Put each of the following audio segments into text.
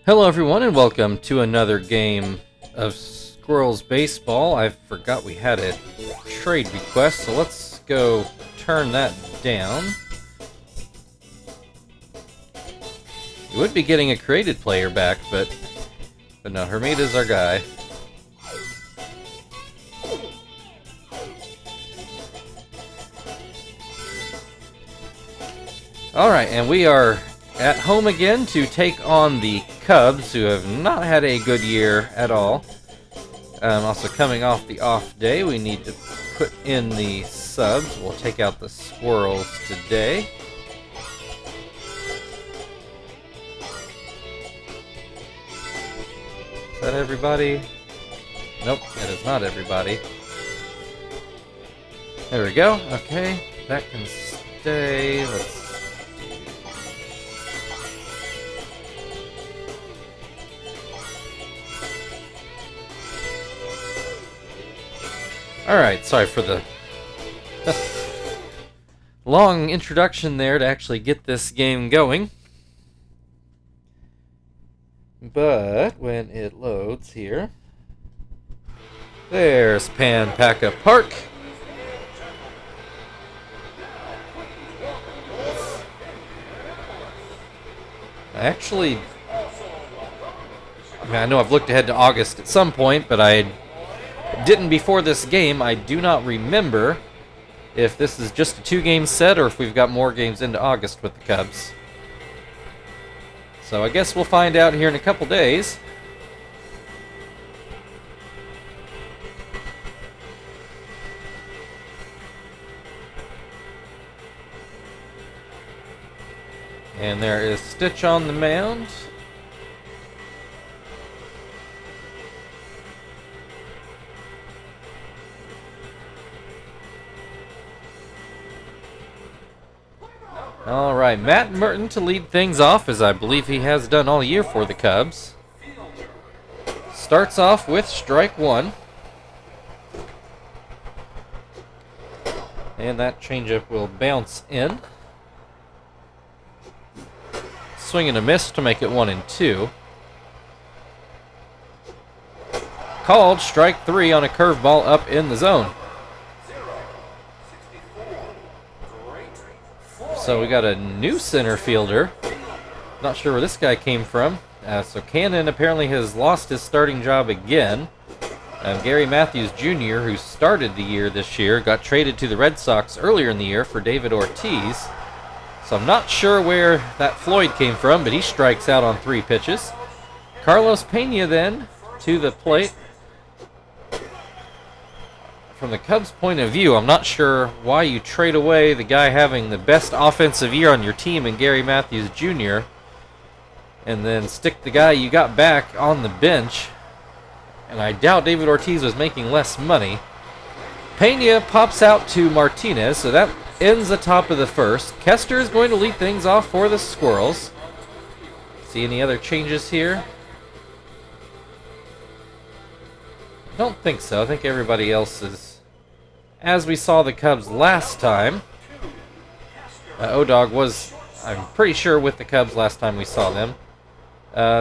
Hello everyone and welcome to another game of Squirrels Baseball. I forgot we had a trade request, so let's go turn that down. We would be getting a created player back, but no, Hermita's our guy. Alright, and we are at home again to take on the Cubs, who have not had a good year at all. Also coming off the off day, we need to put in the subs. We'll take out the Squirrels today. Is that everybody? Nope, that is not everybody. There we go. Okay, that can stay. Let's Alright, sorry for the long introduction there to actually get this game going. But when it loads here, there's Panpaca Park. I know I've looked ahead to August at some point, but I didn't before this game. I do not remember if this is just a 2-game set or if we've got more games into August with the Cubs. So I guess we'll find out here in a couple days. And there is Stitch on the mound. Alright, Matt Merton to lead things off, as I believe he has done all year for the Cubs. Starts off with strike one. And that changeup will bounce in. Swing and a miss to make it 1-2. Called strike three on a curveball up in the zone. So we got a new center fielder. Not sure where this guy came from. So Cannon apparently has lost his starting job again. Gary Matthews Jr., who started the year this year, got traded to the Red Sox earlier in the year for David Ortiz. So I'm not sure where that Floyd came from, but he strikes out on 3 pitches. Carlos Pena then to the plate. From the Cubs' point of view, I'm not sure why you trade away the guy having the best offensive year on your team in Gary Matthews Jr. and then stick the guy you got back on the bench. And I doubt David Ortiz was making less money. Pena pops out to Martinez, so that ends the top of the first. Kester is going to lead things off for the Squirrels. See any other changes here? I don't think so. I think everybody else is, as we saw the Cubs last time. O-Dog was, I'm pretty sure, with the Cubs last time we saw them.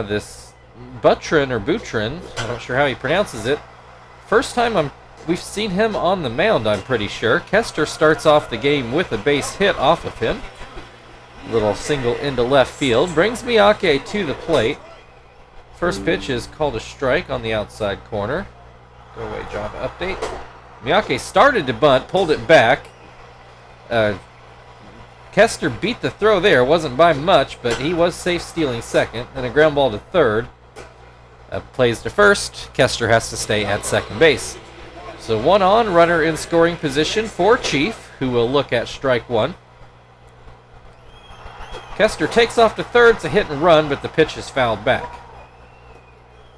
This Butrin, I'm not sure how he pronounces it. First time we've seen him on the mound, I'm pretty sure. Kester starts off the game with a base hit off of him. Little single into left field. Brings Miyake to the plate. First pitch is called a strike on the outside corner. Go away, Java update. Miyake started to bunt, pulled it back. Kester beat the throw there. Wasn't by much, but he was safe stealing second. Then a ground ball to third. Plays to first. Kester has to stay at second base. So 1 on, runner in scoring position for Chief, who will look at strike one. Kester takes off to third. It's a hit and run, but the pitch is fouled back.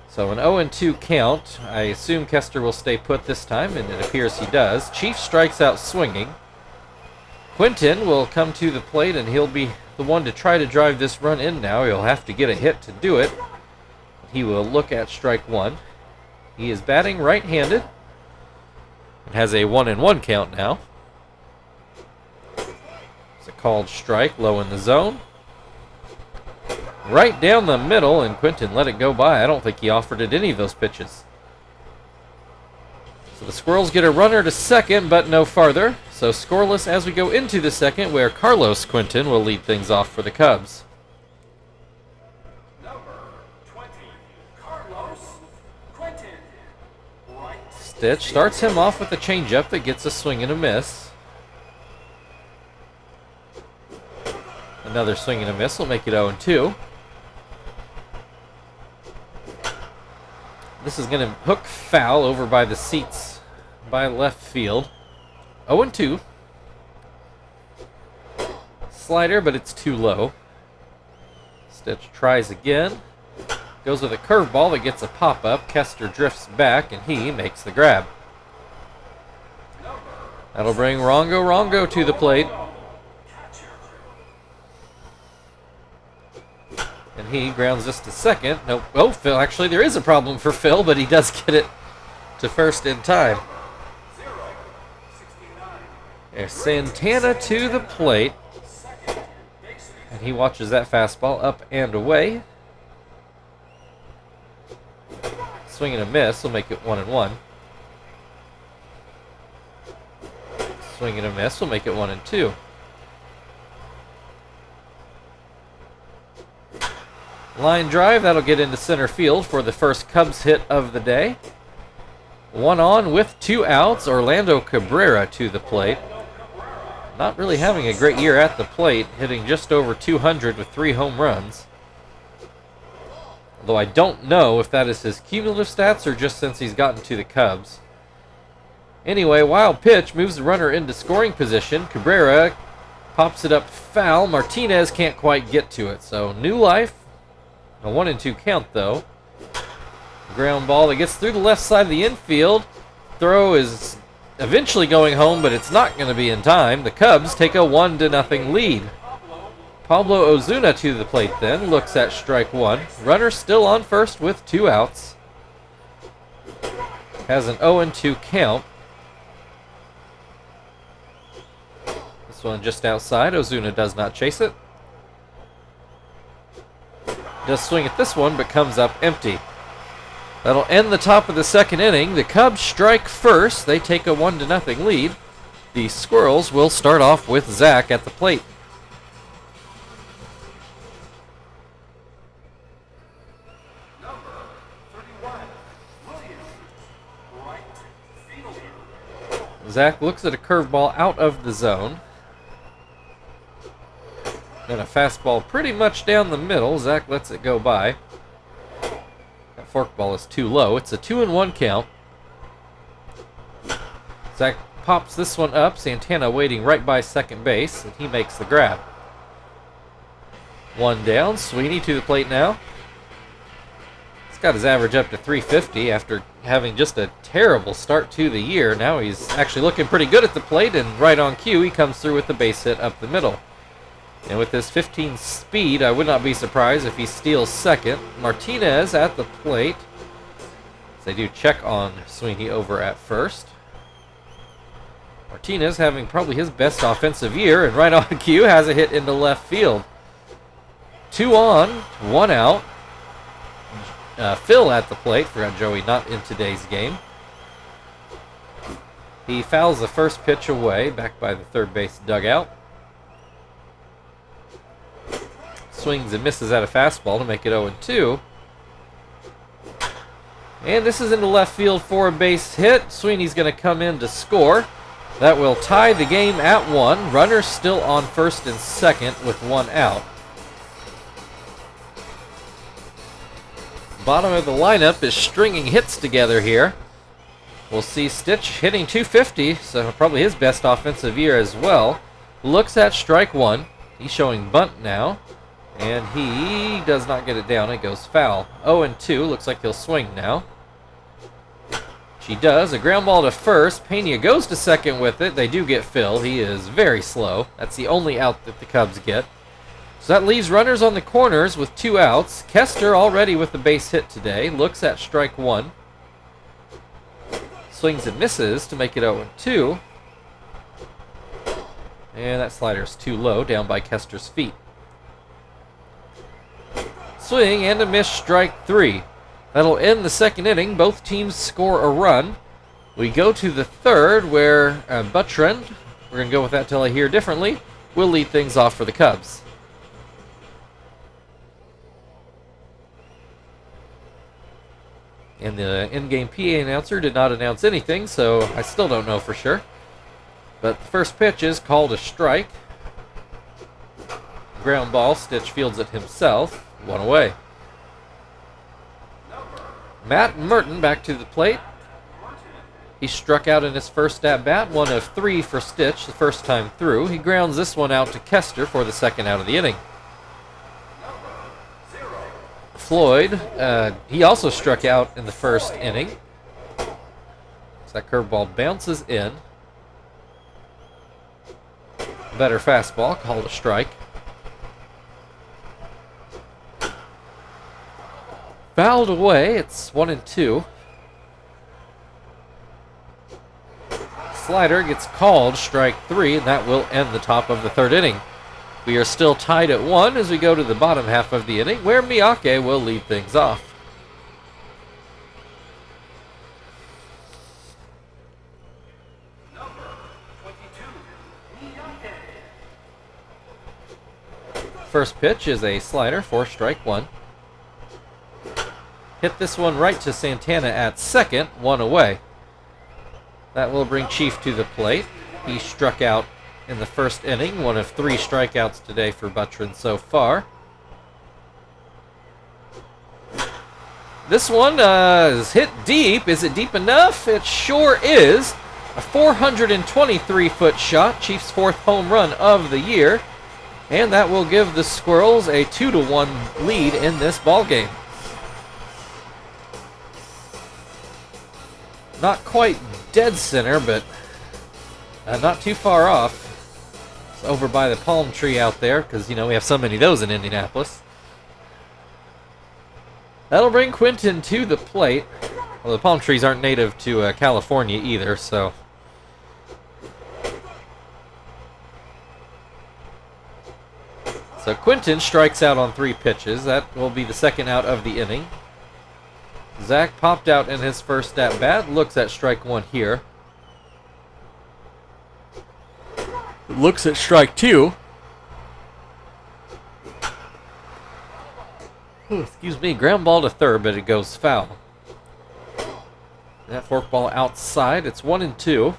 So an 0-2 count. I assume Kester will stay put this time, and it appears he does. Chief strikes out swinging. Quinton will come to the plate, and he'll be the one to try to drive this run in now. He'll have to get a hit to do it. He will look at strike one. He is batting right-handed and has a 1-1 count now. It's a called strike, low in the zone. right down the middle, and Quinton let it go by. I don't think he offered it any of those pitches. So the Squirrels get a runner to second, but no farther. So scoreless as we go into the second, where Carlos Quinton will lead things off for the Cubs. Number 20, Carlos Quinton. Right. Stitch starts him off with a changeup that gets a swing and a miss. Another swing and a miss will make it 0-2. This is going to hook foul over by the seats by left field. 0-2. Slider, but it's too low. Stitch tries again. Goes with a curveball that gets a pop-up. Kester drifts back, and he makes the grab. That'll bring Rongo to the plate. And he grounds this to second. Nope. Oh, Phil. Actually, there is a problem for Phil, but he does get it to first in time. There's Santana to the plate. And he watches that fastball up and away. Swing and a miss will make it 1-1. Swing and a miss will make it 1-2. Line drive, that'll get into center field for the first Cubs hit of the day. 1 on with 2 outs. Orlando Cabrera to the plate. Not really having a great year at the plate, hitting just over 200 with 3 home runs. Although I don't know if that is his cumulative stats or just since he's gotten to the Cubs. Anyway, wild pitch moves the runner into scoring position. Cabrera pops it up foul. Martinez can't quite get to it, so new life. A 1-2 count, though. Ground ball that gets through the left side of the infield. Throw is eventually going home, but it's not going to be in time. The Cubs take a 1-0 lead. Pablo Ozuna to the plate then. Looks at strike 1. Runner still on first with 2 outs. Has an 0-2 count. This one just outside. Ozuna does not chase it. Does swing at this one, but comes up empty. That'll end the top of the second inning. The Cubs strike first. They take a 1-0 lead. The Squirrels will start off with Zach at the plate. Number 31, William. Right fielder. Zach looks at a curveball out of the zone. And a fastball pretty much down the middle. Zach lets it go by. That forkball is too low. It's a 2-1 count. Zach pops this one up. Santana waiting right by second base, and he makes the grab. 1 down. Sweeney to the plate now. He's got his average up to 350 after having just a terrible start to the year. Now he's actually looking pretty good at the plate, and right on cue, he comes through with the base hit up the middle. And with his 15 speed, I would not be surprised if he steals second. Martinez at the plate. They do check on Sweeney over at first. Martinez having probably his best offensive year, and right on cue has a hit into left field. 2 on, 1 out. Phil at the plate. Forgot Joey not in today's game. He fouls the first pitch away, back by the third base dugout. Swings and misses at a fastball to make it 0-2. And this is into left field for a base hit. Sweeney's going to come in to score. That will tie the game at 1. Runners still on first and second with 1 out. Bottom of the lineup is stringing hits together here. We'll see Stitch hitting 250, so probably his best offensive year as well. Looks at strike 1. He's showing bunt now. And he does not get it down. It goes foul. 0-2. Looks like he'll swing now. She does. A ground ball to first. Pena goes to second with it. They do get Phil. He is very slow. That's the only out that the Cubs get. So that leaves runners on the corners with 2 outs. Kester already with the base hit today. Looks at strike 1. Swings and misses to make it 0-2. And that slider is too low, down by Kester's feet. Swing and a miss, strike 3. That'll end the second inning. Both teams score a run. We go to the third where Buttren, we're going to go with that till I hear differently, will lead things off for the Cubs. And the in-game PA announcer did not announce anything, so I still don't know for sure. But the first pitch is called a strike. Ground ball, Stitch fields it himself. 1 away. Matt Merton back to the plate. He struck out in his first at-bat, 1 of 3 for Stitch the first time through. He grounds this one out to Kester for the second out of the inning. Floyd, he also struck out in the first inning. So that curveball bounces in. Better fastball, called a strike. Fouled away, it's 1-2. Slider gets called, strike 3, and that will end the top of the third inning. We are still tied at 1 as we go to the bottom half of the inning, where Miyake will lead things off. Number 22, Miyake. First pitch is a slider for strike 1. Hit this one right to Santana at second, 1 away. That will bring Chief to the plate. He struck out in the first inning, 1 of 3 strikeouts today for Buttren so far. This one is hit deep. Is it deep enough? It sure is. A 423-foot shot, Chief's 4th home run of the year. And that will give the Squirrels a 2-1 lead in this ballgame. Not quite dead center, but not too far off. It's over by the palm tree out there, because, you know, we have so many of those in Indianapolis. That'll bring Quinton to the plate. Well, the palm trees aren't native to California either, so... So Quinton strikes out on 3 pitches. That will be the second out of the inning. Zach popped out in his first at-bat. Looks at strike 1 here. Looks at strike 2. Excuse me, ground ball to third, but it goes foul. That forkball outside. It's 1-2.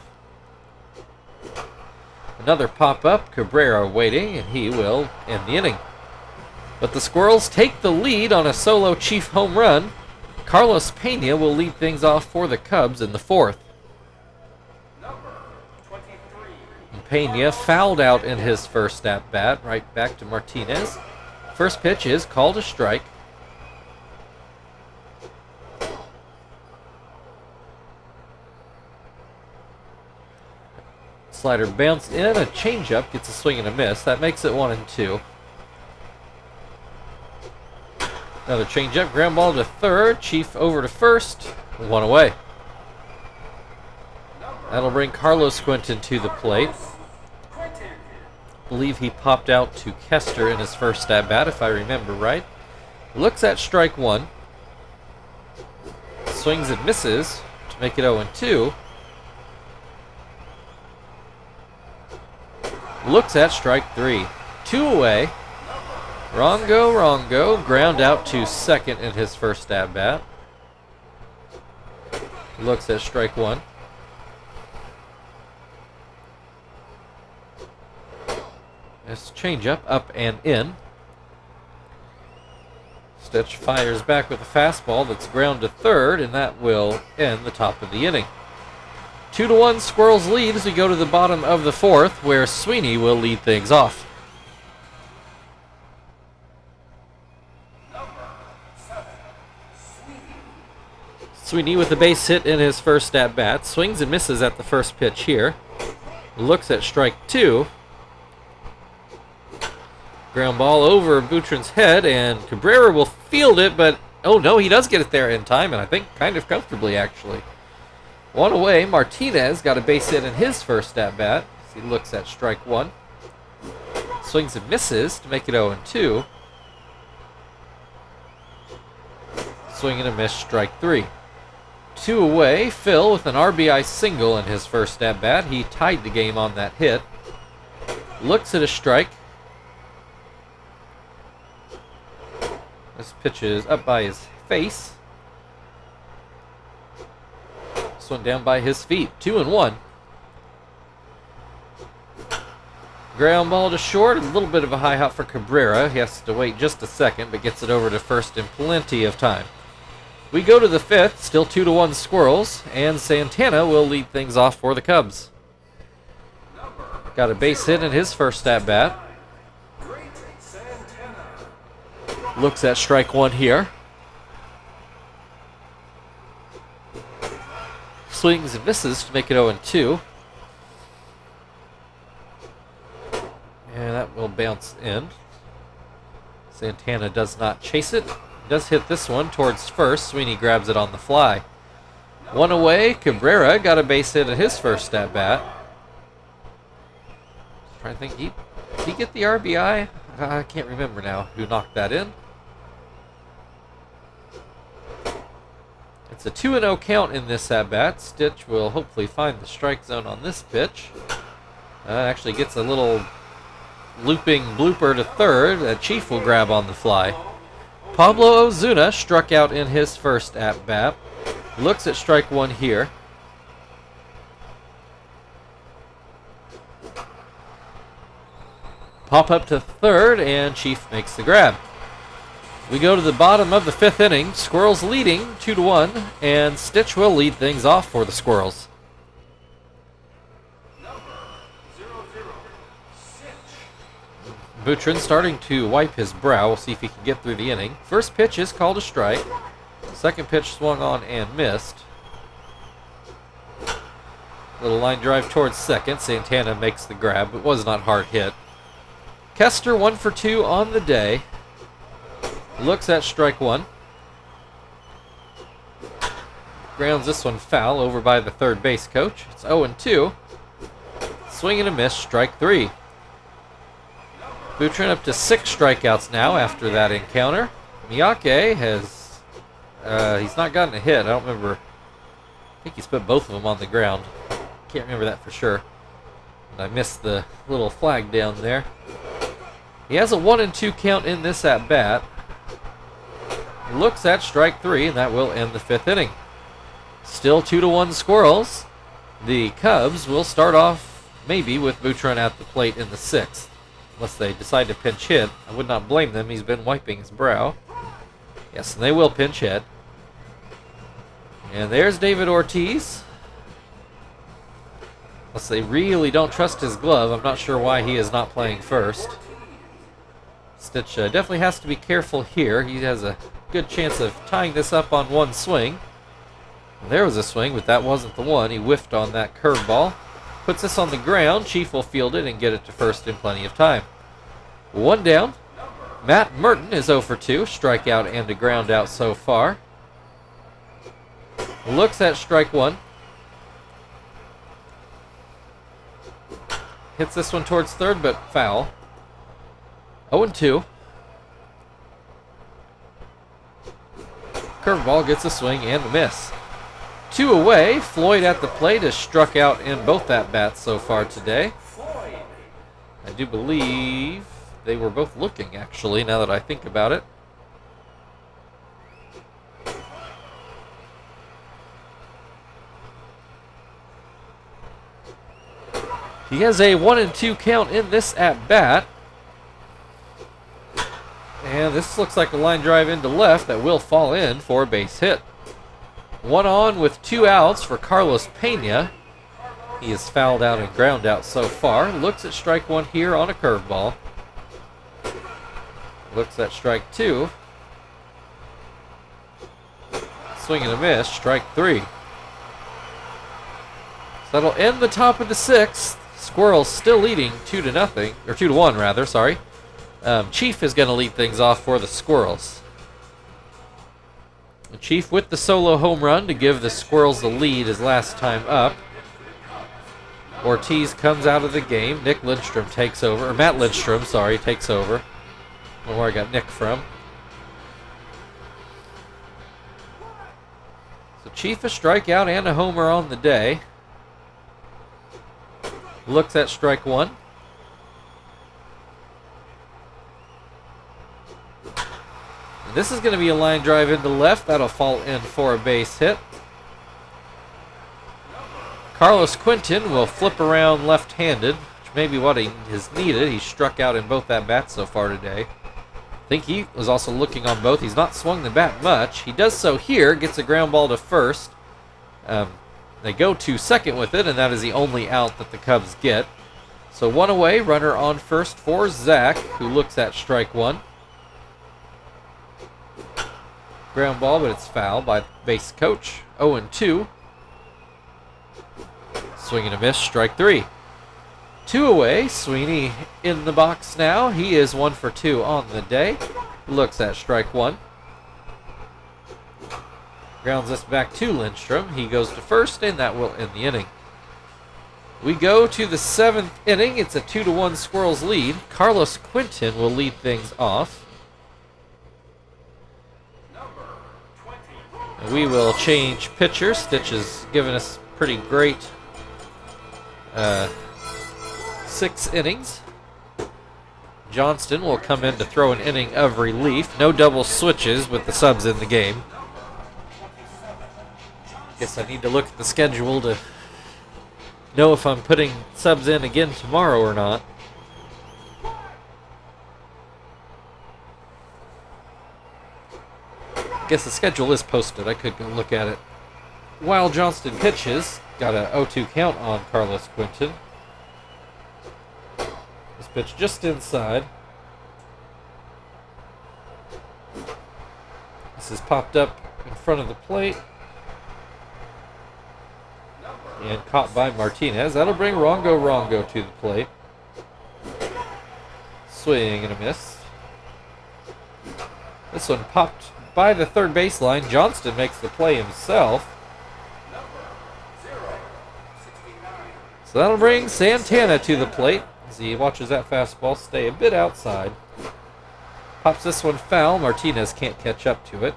Another pop-up. Cabrera waiting, and he will end the inning. But the Squirrels take the lead on a solo Chief home run. Carlos Pena will lead things off for the Cubs in the 4th. Pena fouled out in his first at-bat, right back to Martinez. First pitch is called a strike. Slider bounced in, a changeup gets a swing and a miss. That makes it 1-2. Another changeup, ground ball to third. Chief over to first, 1 away. That'll bring Carlos Quinton to the plate. I believe he popped out to Kester in his first at-bat, if I remember right. Looks at strike 1. Swings and misses to make it 0-2. Looks at strike 3. 2 away. Rongo, ground out to second in his first at-bat. Looks at strike 1. This changeup up and in. Stitch fires back with a fastball that's ground to third, and that will end the top of the inning. 2-1 Squirrels lead as we go to the bottom of the 4th, where Sweeney will lead things off. Sweeney with a base hit in his first at-bat. Swings and misses at the first pitch here. Looks at strike 2. Ground ball over Boutron's head, and Cabrera will field it, but oh no, he does get it there in time, and I think kind of comfortably, actually. 1 away. Martinez got a base hit in his first at-bat. He looks at strike 1. Swings and misses to make it 0-2. Swing and a miss, strike 3. 2 away, Phil with an RBI single in his first at-bat. He tied the game on that hit. Looks at a strike. This pitch is up by his face. This one down by his feet. 2-1. Ground ball to short. A little bit of a high hop for Cabrera. He has to wait just a second, but gets it over to first in plenty of time. We go to the 5th. Still 2-1 Squirrels. And Santana will lead things off for the Cubs. Got a base hit in his first at-bat. Looks at strike 1 here. Swings and misses to make it 0-2. And that will bounce in. Santana does not chase it. Does hit this one towards first. Sweeney grabs it on the fly. 1 away. Cabrera got a base hit in his first at-bat. Trying to think, did he get the RBI? I can't remember now who knocked that in. It's a 2-0 count in this at-bat. Stitch will hopefully find the strike zone on this pitch. Actually gets a little looping blooper to third. Chief will grab on the fly. Pablo Ozuna struck out in his first at-bat. Looks at strike 1 here. Pop up to third, and Chief makes the grab. We go to the bottom of the 5th inning. Squirrels leading 2-1, and Stitch will lead things off for the Squirrels. Boutron starting to wipe his brow. We'll see if he can get through the inning. First pitch is called a strike. Second pitch swung on and missed. Little line drive towards second. Santana makes the grab, but was not hard hit. Kester 1 for 2 on the day. Looks at strike 1. Grounds this one foul over by the third base coach. It's 0-2. Swing and a miss, strike 3. Boutron up to 6 strikeouts now after that encounter. Miyake has, he's not gotten a hit. I don't remember. I think he's put both of them on the ground. Can't remember that for sure. And I missed the little flag down there. He has a 1-2 count in this at-bat. Looks at strike 3, and that will end the 5th inning. Still 2-1 Squirrels. The Cubs will start off maybe with Boutron at the plate in the 6th. Unless they decide to pinch hit. I would not blame them. He's been wiping his brow. Yes, and they will pinch hit. And there's David Ortiz. Unless they really don't trust his glove, I'm not sure why he is not playing first. Stitch definitely has to be careful here. He has a good chance of tying this up on one swing. There was a swing, but that wasn't the one. He whiffed on that curveball. Puts this on the ground. Chief will field it and get it to first in plenty of time. 1 down. Matt Merton is 0 for 2. Strikeout and a ground out so far. Looks at strike 1. Hits this one towards third, but foul. 0-2. Curveball gets a swing and a miss. 2 away. Floyd at the plate has struck out in both at-bats so far today. I do believe they were both looking, actually, now that I think about it. He has a 1-2 count in this at-bat. And this looks like a line drive into left that will fall in for a base hit. 1 on with 2 outs for Carlos Pena. He is fouled out and ground out so far. Looks at strike 1 here on a curveball. Looks at strike 2. Swing and a miss, strike 3. So that'll end the top of the 6th. Squirrels still leading 2-0, or 2-1 rather, sorry. Chief is going to lead things off for the Squirrels. The Chief with the solo home run to give the Squirrels the lead his last time up. Ortiz comes out of the game. Nick Lindstrom takes over, or Matt Lindstrom, sorry, takes over. I don't know where I got Nick from. So Chief a strikeout and a homer on the day. Looks at strike one. And this is going to be a line drive into left. That'll fall in for a base hit. Carlos Quinton will flip around left-handed, which may be what he has needed. He's struck out in both at-bats so far today. I think he was also looking on both. He's not swung the bat much. He does so here, gets a ground ball to first. They go to second with it, and that is the only out that the Cubs get. So one away, runner on first for Zach, who looks at strike one. Ground ball, but it's foul by the base coach. 0-2. Swing and a miss, strike three. Two away, Sweeney in the box now. He is 1 for 2 on the day. Looks at strike one. Grounds us back to Lindstrom. He goes to first, and that will end the inning. We go to the 7th inning. It's a 2-1 Squirrels lead. Carlos Quinton will lead things off. And we will change pitcher. Stitch has given us pretty great 6 innings. Johnston will come in to throw an inning of relief. No double switches with the subs in the game. Guess I need to look at the schedule to know if I'm putting subs in again tomorrow or not. Guess the schedule is posted. I could go look at it. While Johnston pitches, got a 0-2 count on Carlos Quinton. This pitch just inside. This is popped up in front of the plate. And caught by Martinez. That'll bring Rongo to the plate. Swing and a miss. This one popped by the third baseline. Johnston makes the play himself. So that'll bring Santana to the plate as he watches that fastball stay a bit outside. Pops this one foul. Martinez can't catch up to it.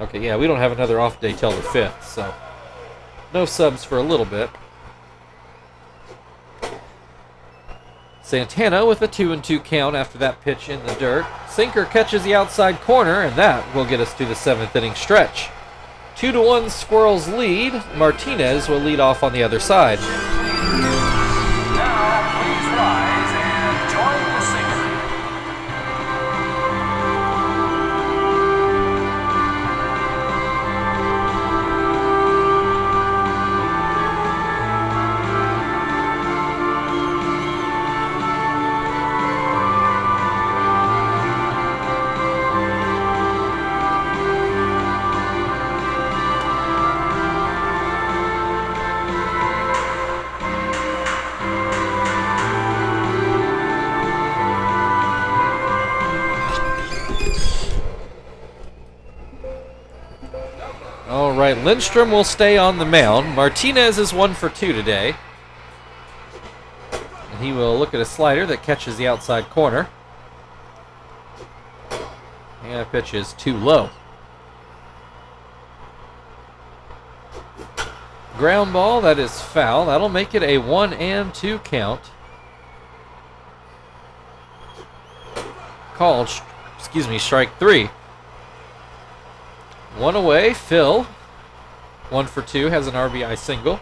Okay, yeah, we don't have another off day till the 5th, so no subs for a little bit. Santana with a 2-2 count after that pitch in the dirt. Sinker catches the outside corner, and that will get us to the 7th inning stretch. 2-1 Squirrels lead. Martinez will lead off on the other side. Now, please rise and join the singer. All right, Lindstrom will stay on the mound. Martinez is 1 for 2 today. And he will look at a slider that catches the outside corner. And the pitch is too low. Ground ball, that is foul. That'll make it a 1-2 count. Called, strike three. One away, Phil. 1 for 2, has an RBI single.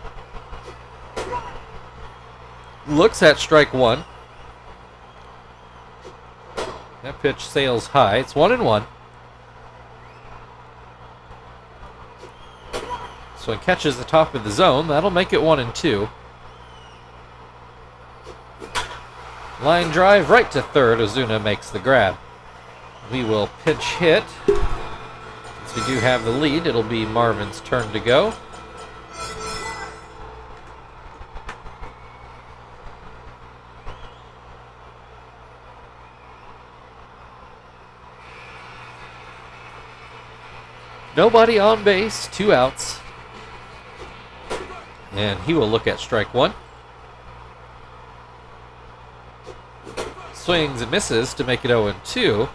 Looks at strike one. That pitch sails high. It's 1-1. So it catches the top of the zone. That'll make it 1-2. Line drive right to third. Ozuna makes the grab. We will pinch hit. Since we do have the lead, it'll be Marvin's turn to go. Nobody on base, 2 outs. And he will look at strike one. Swings and misses to make it 0-2.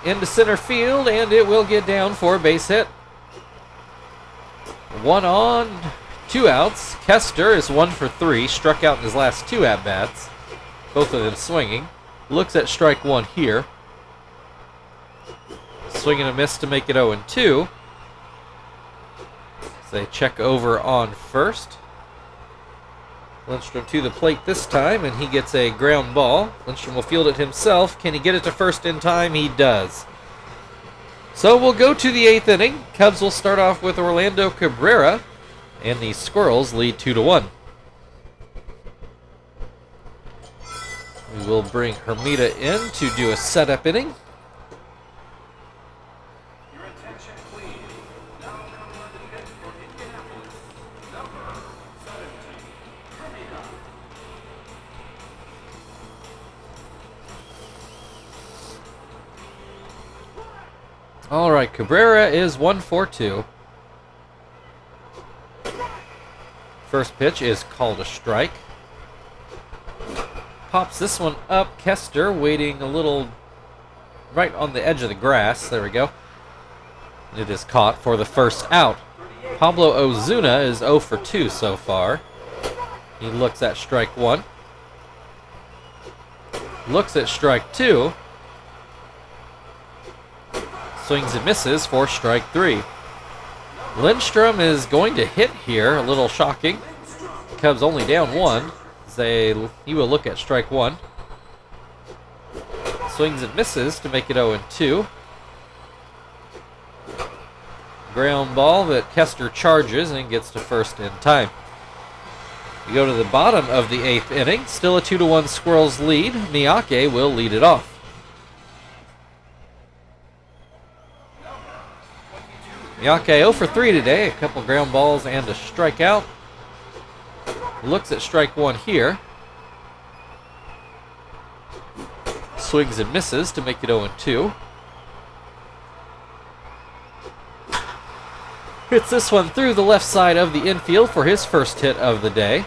into center field, and it will get down for a base hit. 1 on, 2 outs. Kester is 1 for 3, struck out in his last 2 at-bats. Both of them swinging. Looks at strike 1 here. Swing and a miss to make it 0-2. So they check over on first. Lindstrom to the plate this time, and he gets a ground ball. Lindstrom will field it himself. Can he get it to first in time? He does. So we'll go to the 8th inning. Cubs will start off with Orlando Cabrera, and the Squirrels lead 2-1. We will bring Hermida in to do a setup inning. Your attention, please. Now comes the hit for Indianapolis, number 17, Hermida. All right, Cabrera is 1 for 2. First pitch is called a strike. Pops this one up. Kester waiting a little right on the edge of the grass. There we go. It is caught for the first out. Pablo Ozuna is 0 for 2 so far. He looks at strike 1. Looks at strike 2. Swings and misses for strike 3. Lindstrom is going to hit here, a little shocking. Cubs only down 1. He will look at strike 1. Swings and misses to make it 0-2. Ground ball that Kester charges and gets to first in time. We go to the bottom of the 8th inning. Still a 2-1 Squirrels lead. Miyake will lead it off. Miyake 0 for 3 today. A couple ground balls and a strikeout. Looks at strike 1 here. Swings and misses to make it 0-2. Hits this one through the left side of the infield for his first hit of the day.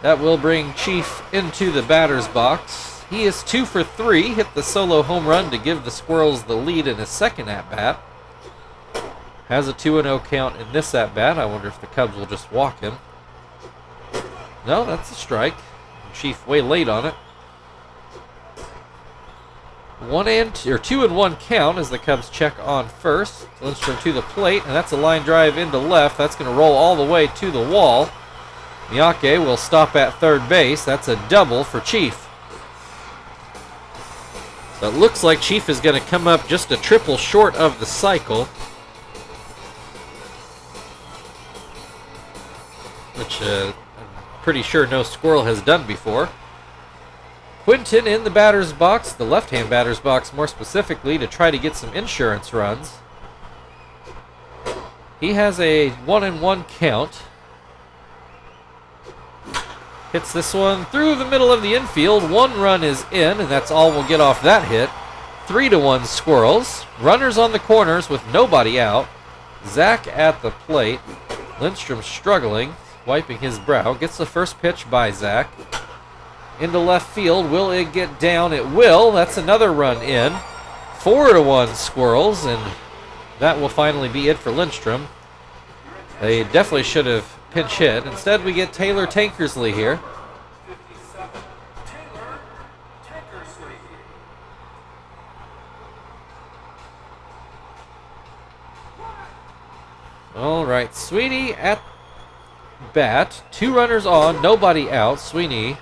That will bring Chief into the batter's box. He is 2 for 3. Hit the solo home run to give the Squirrels the lead in his second at-bat. Has a 2-0 count in this at-bat. I wonder if the Cubs will just walk him. No, that's a strike. Chief way late on it. 2-1 count as the Cubs check on first. Lindstrom to the plate, and that's a line drive into left. That's going to roll all the way to the wall. Miyake will stop at third base. That's a double for Chief. So it looks like Chief is going to come up just a triple short of the cycle, which I'm pretty sure no Squirrel has done before. Quinton in the batter's box, the left-hand batter's box more specifically, to try to get some insurance runs. He has a 1-1 count. Hits this one through the middle of the infield. 1 run is in, and that's all we'll get off that hit. 3-1 Squirrels. Runners on the corners with nobody out. Zach at the plate. Lindstrom struggling, wiping his brow. Gets the first pitch by Zach. Into left field. Will it get down? It will. That's another run in. 4-1 Squirrels, and that will finally be it for Lindstrom. They definitely should have pinch hit. Instead, we get Taylor Tankersley here. 57, Taylor Tankersley. All right, Sweeney at bat. 2 runners on, nobody out. Sweeney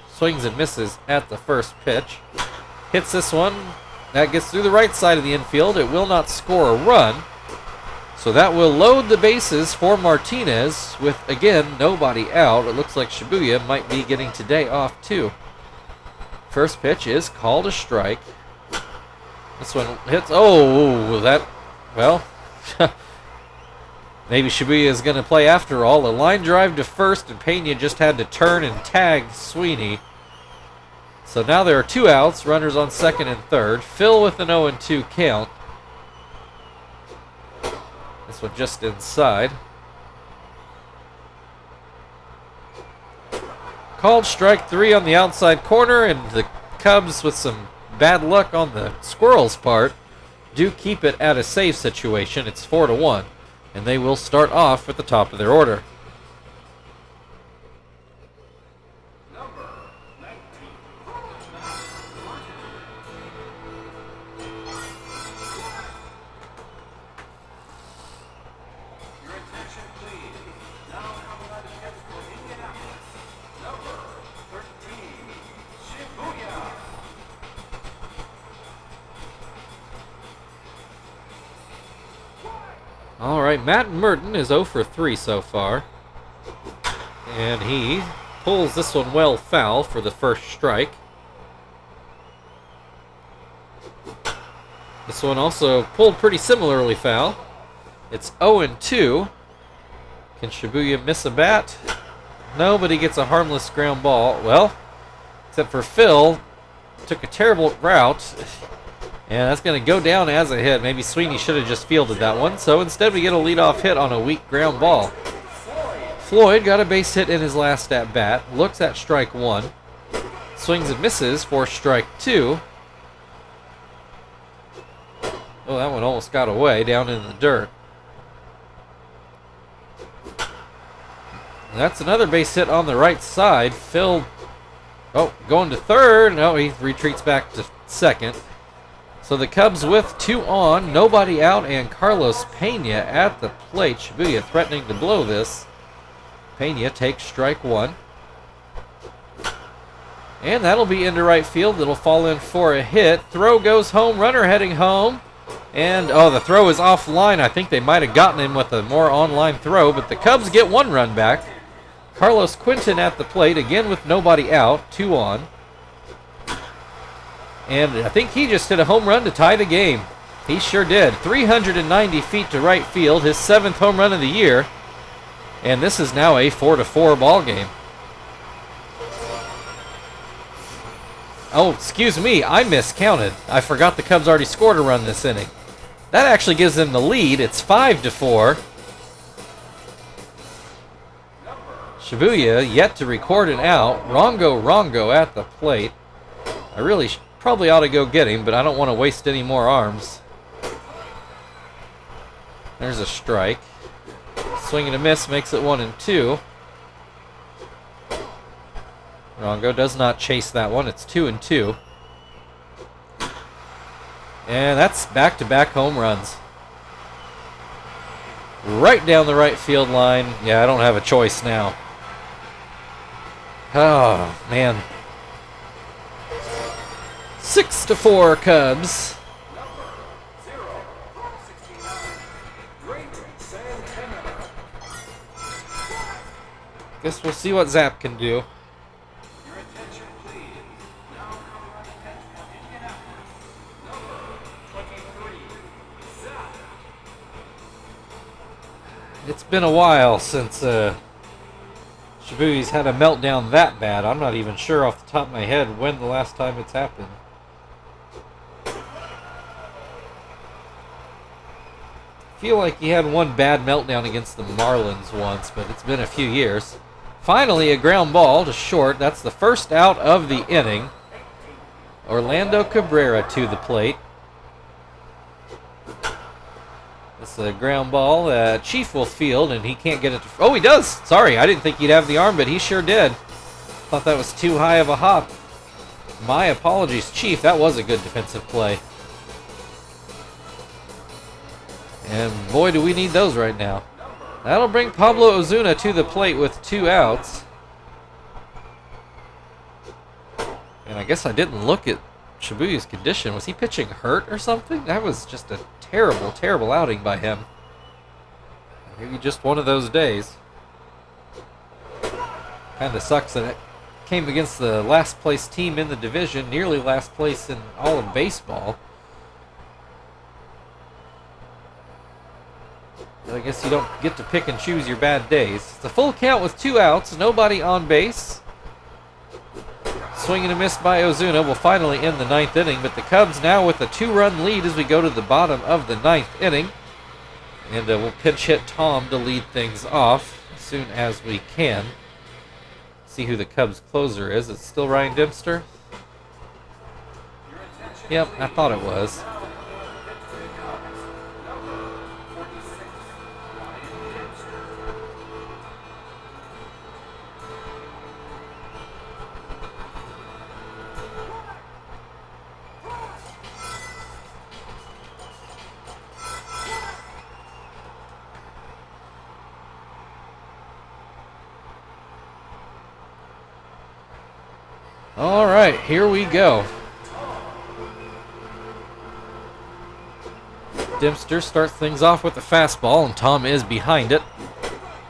swings and misses at the first pitch. Hits this one. That gets through the right side of the infield. It will not score a run. So that will load the bases for Martinez with, again, nobody out. It looks like Shibuya might be getting today off, too. First pitch is called a strike. This one hits. Oh, that, well, maybe Shibuya is going to play after all. A line drive to first, and Pena just had to turn and tag Sweeney. So now there are 2 outs, runners on second and third. Phil with an 0-2 count. This one just inside. Called strike 3 on the outside corner, and the Cubs, with some bad luck on the Squirrels' part, do keep it at a save situation. It's 4-1, and they will start off at the top of their order. Your attention, please. Now coming on the pitch for Indianapolis, number 13, Shibuya. All right, Matt Merton is 0 for 3 so far. And he pulls this one well foul for the first strike. This one also pulled pretty similarly foul. It's 0-2. Can Shibuya miss a bat? No, but he gets a harmless ground ball. Well, except for Phil, took a terrible route. And that's going to go down as a hit. Maybe Sweeney should have just fielded that one. So instead we get a leadoff hit on a weak ground ball. Floyd got a base hit in his last at bat. Looks at strike one. Swings and misses for strike two. Oh, that one almost got away down in the dirt. That's another base hit on the right side. Phil, going to third. No, he retreats back to second. So the Cubs with 2 on, nobody out, and Carlos Pena at the plate. Shibuya threatening to blow this. Pena takes strike one. And that'll be into right field. It'll fall in for a hit. Throw goes home, runner heading home. And, the throw is offline. I think they might have gotten him with a more online throw, but the Cubs get 1 run back. Carlos Quinton at the plate, again with nobody out, 2 on. And I think he just hit a home run to tie the game. He sure did. 390 feet to right field, his 7th home run of the year. And this is now a 4-4 ball game. Oh, excuse me, I miscounted. I forgot the Cubs already scored a run this inning. That actually gives them the lead. It's 5-4. Shibuya yet to record an out. Rongo at the plate. I really probably ought to go get him, but I don't want to waste any more arms. There's a strike. Swing and a miss makes it 1-2. Rongo does not chase that one. It's 2-2. And that's back-to-back home runs. Right down the right field line. Yeah, I don't have a choice now. Oh, man. 6-4 Cubs. Guess we'll see what Zap can do. Your attention, please. Now coming on the pitch for Indianapolis, number 23, Zap. It's been a while since Shibuya's had a meltdown that bad. I'm not even sure off the top of my head when the last time it's happened. I feel like he had one bad meltdown against the Marlins once, but it's been a few years. Finally, a ground ball to short. That's the first out of the inning. Orlando Cabrera to the plate. It's a ground ball. Chief will field, and he can't get it to... Oh, he does! Sorry, I didn't think he'd have the arm, but he sure did. Thought that was too high of a hop. My apologies, Chief. That was a good defensive play. And boy, do we need those right now. That'll bring Pablo Ozuna to the plate with 2 outs. And I guess I didn't look at Shibuya's condition. Was he pitching hurt or something? That was just a terrible, terrible outing by him. Maybe just one of those days. Kind of sucks that it came against the last place team in the division, nearly last place in all of baseball. But I guess you don't get to pick and choose your bad days. It's a full count with 2 outs, nobody on base. Swing and a miss by Ozuna will finally end the 9th inning, but the Cubs now with a 2-run lead as we go to the bottom of the 9th inning. And we'll pinch hit Tom to lead things off as soon as we can. See who the Cubs closer is. It's still Ryan Dempster? Yep, I thought it was. All right, here we go. Dempster starts things off with the fastball, and Tom is behind it.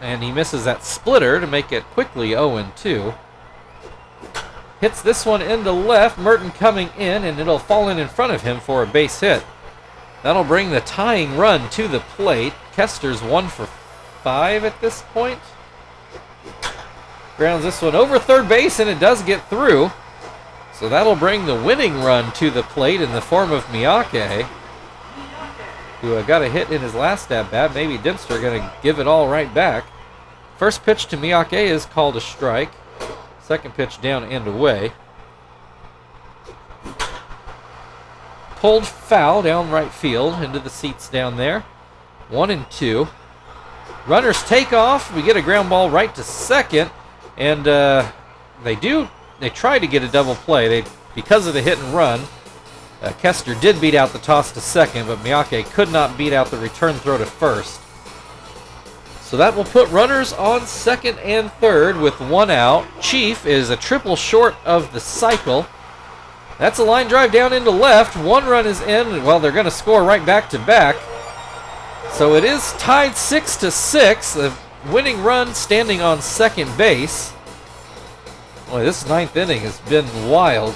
And he misses that splitter to make it quickly 0-2. Hits this one into left, Merton coming in, and it'll fall in front of him for a base hit. That'll bring the tying run to the plate. Kester's 1 for 5 at this point. Grounds this one over third base, and it does get through. So that'll bring the winning run to the plate in the form of Miyake, who got a hit in his last at-bat. Maybe Dempster going to give it all right back. First pitch to Miyake is called a strike. Second pitch down and away. Pulled foul down right field into the seats down there. 1-2. Runners take off. We get a ground ball right to second. And they tried to get a double play. Because of the hit and run, Kester did beat out the toss to second, but Miyake could not beat out the return throw to first. So that will put runners on second and third with 1 out. Chief is a triple short of the cycle. That's a line drive down into left. 1 run is in. Well, they're going to score right back to back. So it is tied 6-6. The winning run standing on second base. Boy, this 9th inning has been wild.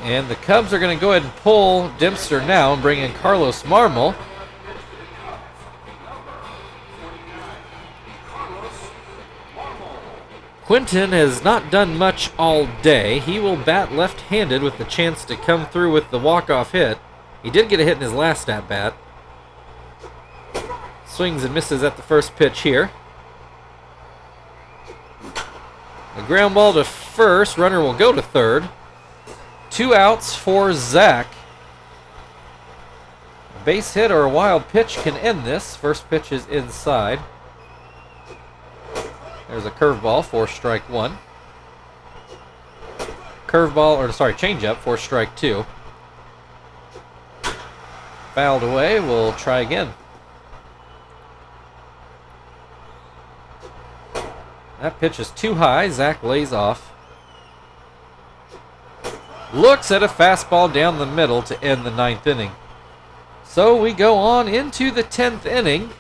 And the Cubs are going to go ahead and pull Dempster now and bring in Carlos Marmol. Quinton has not done much all day. He will bat left-handed with the chance to come through with the walk-off hit. He did get a hit in his last at-bat. Swings and misses at the first pitch here. A ground ball to first. Runner will go to third. 2 outs for Zach. A base hit or a wild pitch can end this. First pitch is inside. There's a curveball for strike 1. Changeup for strike 2. Fouled away. We'll try again. That pitch is too high. Zach lays off. Looks at a fastball down the middle to end the 9th inning. So we go on into the 10th inning.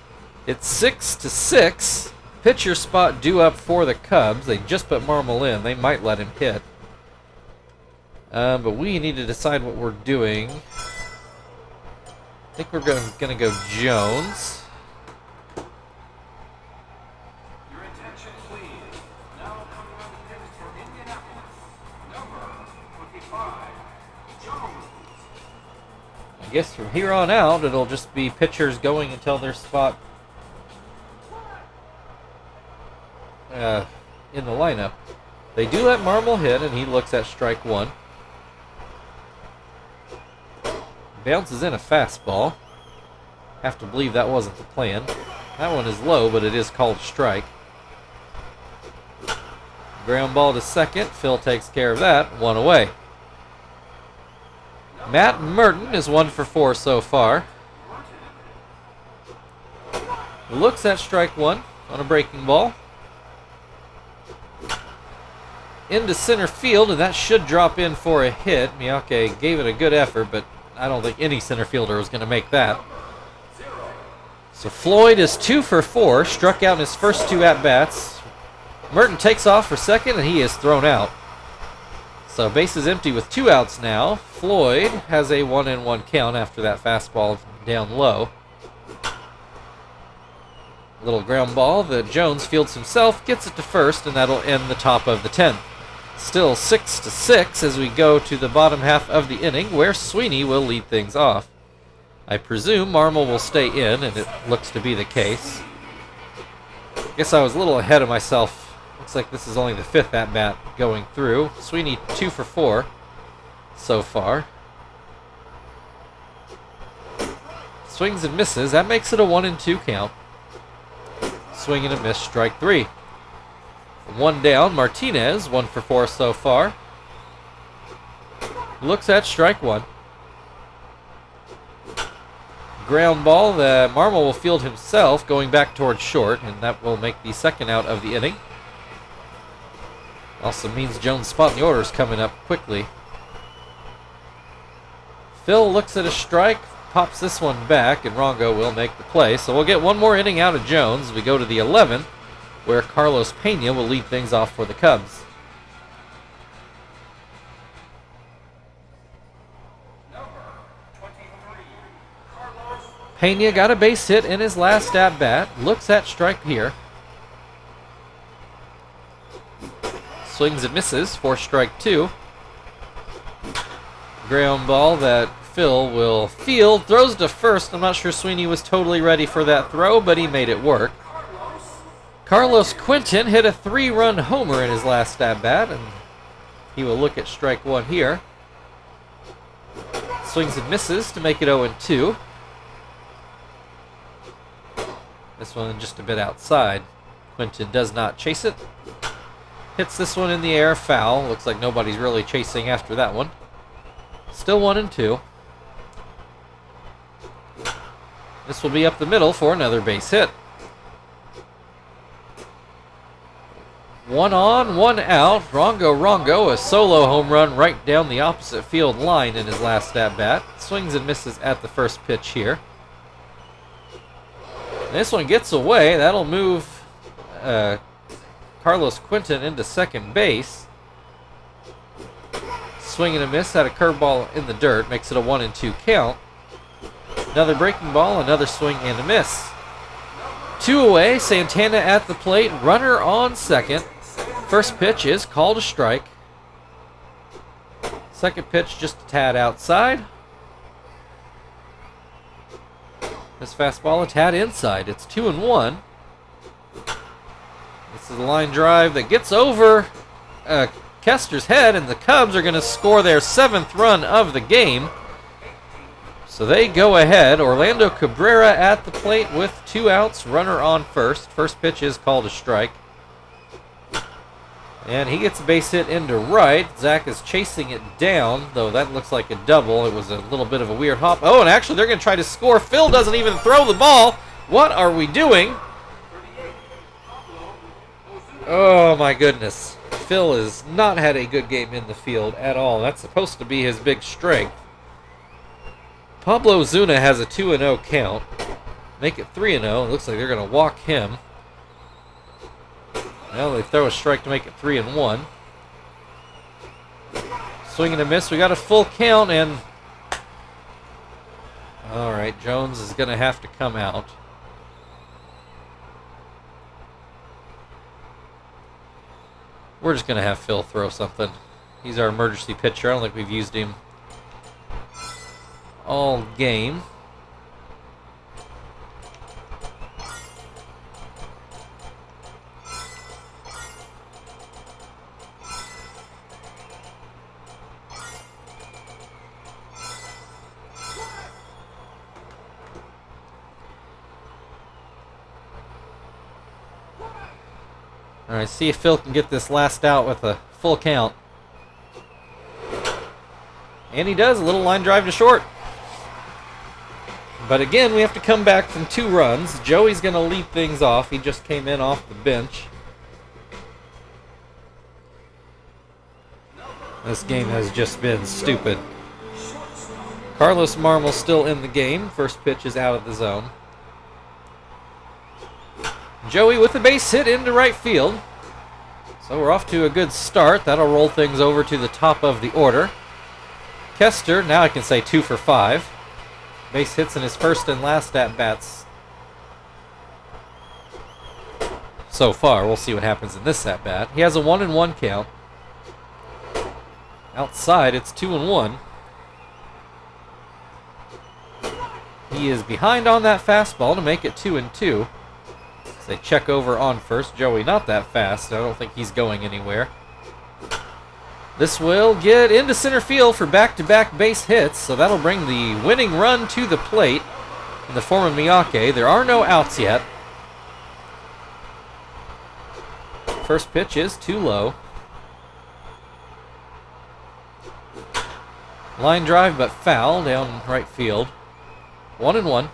It's 6-6. Pitcher spot due up for the Cubs. They just put Marmol in. They might let him hit. But we need to decide what we're doing. I think we're going to go Jones. Your attention, please. Now coming on the pitch for Indianapolis, number 25, Jones. I guess from here on out, it'll just be pitchers going until their spot in the lineup. They do let Marmol hit, and he looks at strike 1. Bounces in a fastball. Have to believe that wasn't the plan. That one is low, but it is called a strike. Ground ball to second. Phil takes care of that. 1 away. Matt Merton is 1 for 4 so far. Looks at strike 1 on a breaking ball. Into center field, and that should drop in for a hit. Miyake gave it a good effort, but I don't think any center fielder was going to make that. So Floyd is 2 for 4, struck out in his first 2 at-bats. Merton takes off for second, and he is thrown out. So base is empty with 2 outs now. Floyd has a 1-1 count after that fastball down low. Little ground ball that Jones fields himself, gets it to first, and that'll end the top of the 10th. Still 6-6 as we go to the bottom half of the inning, where Sweeney will lead things off. I presume Marmol will stay in, and it looks to be the case. Guess I was a little ahead of myself. Looks like this is only the 5th at-bat going through. Sweeney 2 for 4 so far. Swings and misses. That makes it a 1-2 count. Swing and a miss, strike 3. 1 down, Martinez, 1 for 4 so far. Looks at strike 1. ground ball that Marmol will field himself, going back towards short, and that will make the second out of the inning. Also means Jones' spot in the order is coming up quickly. Phil looks at a strike, pops this one back, and Rongo will make the play. So we'll get one more inning out of Jones. We go to the 11th, where Carlos Pena will lead things off for the Cubs. Pena got a base hit in his last at-bat. Looks at strike here. Swings and misses for strike 2. Ground ball that Phil will field. Throws to first. I'm not sure Sweeney was totally ready for that throw, but he made it work. Carlos Quentin hit a 3-run homer in his last at-bat, and he will look at strike 1 here. Swings and misses to make it 0-2. This one just a bit outside. Quentin does not chase it. Hits this one in the air, foul. Looks like nobody's really chasing after that one. Still 1-2. This will be up the middle for another base hit. 1 on, 1 out. Rongo, a solo home run right down the opposite field line in his last at-bat. Swings and misses at the first pitch here. This one gets away. That'll move Carlos Quentin into second base. Swing and a miss, had a curveball in the dirt. Makes it a 1-2 count. Another breaking ball, another swing and a miss. 2 away, Santana at the plate, runner on second. First pitch is called a strike. Second pitch just a tad outside. This fastball a tad inside. It's 2-1. This is a line drive that gets over Kester's head, and the Cubs are going to score their 7th run of the game. So they go ahead. Orlando Cabrera at the plate with 2 outs, runner on first. First pitch is called a strike. And he gets a base hit into right. Zach is chasing it down, though that looks like a double. It was a little bit of a weird hop. Oh, and actually they're going to try to score. Phil doesn't even throw the ball. What are we doing? Oh, my goodness. Phil has not had a good game in the field at all. That's supposed to be his big strength. Pablo Zuna has a 2-0 count. Make it 3-0. It looks like they're going to walk him. Well, they throw a strike to make it 3-1. Swing and a miss. We got a full count, and all right, Jones is going to have to come out. We're just going to have Phil throw something. He's our emergency pitcher. I don't think we've used him all game. All right, see if Phil can get this last out with a full count. And he does, a little line drive to short. But again, we have to come back from 2 runs. Joey's going to lead things off. He just came in off the bench. This game has just been stupid. Carlos Marmol still in the game. First pitch is out of the zone. Joey with a base hit into right field. So we're off to a good start. That'll roll things over to the top of the order. Kester, now I can say 2 for 5. Base hits in his first and last at-bats so far. We'll see what happens in this at-bat. He has a 1-1 count. Outside, it's 2-1. He is behind on that fastball to make it 2-2. As they check over on first. Joey not that fast. I don't think he's going anywhere. This will get into center field for back-to-back base hits, so that'll bring the winning run to the plate in the form of Miyake. There are no outs yet. First pitch is too low. Line drive, but foul down right field. 1-1.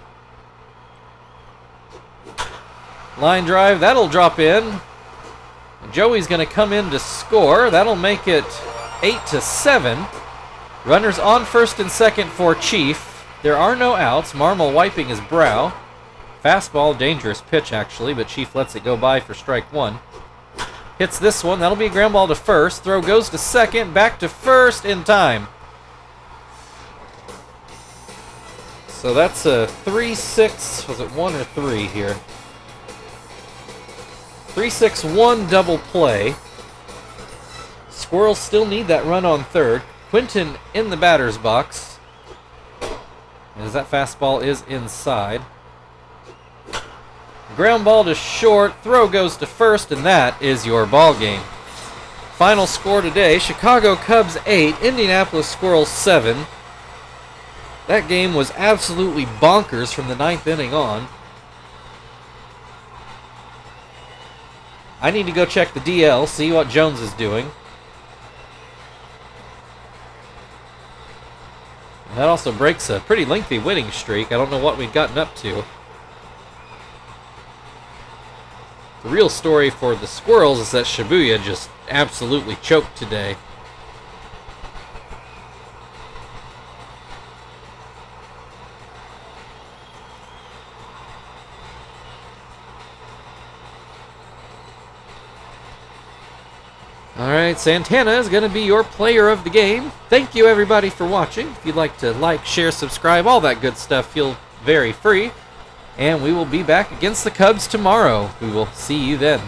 Line drive, that'll drop in. Joey's going to come in to score. That'll make it 8-7. Runners on first and second for Chief. There are no outs. Marmol wiping his brow. Fastball, dangerous pitch actually, but Chief lets it go by for strike one. Hits this one. That'll be a ground ball to first. Throw goes to second. Back to first in time. So that's a 3-6. Was it 1 or 3 here? 3-6-1 double play. Squirrels still need that run on third. Quinton in the batter's box. As that fastball is inside. Ground ball to short. Throw goes to first, and that is your ball game. Final score today, Chicago Cubs 8, Indianapolis Squirrels 7. That game was absolutely bonkers from the 9th inning on. I need to go check the DL, see what Jones is doing. And that also breaks a pretty lengthy winning streak. I don't know what we've gotten up to. The real story for the Squirrels is that Shibuya just absolutely choked today. Alright, Santana is going to be your player of the game. Thank you everybody for watching. If you'd like to like, share, subscribe, all that good stuff, feel very free. And we will be back against the Cubs tomorrow. We will see you then.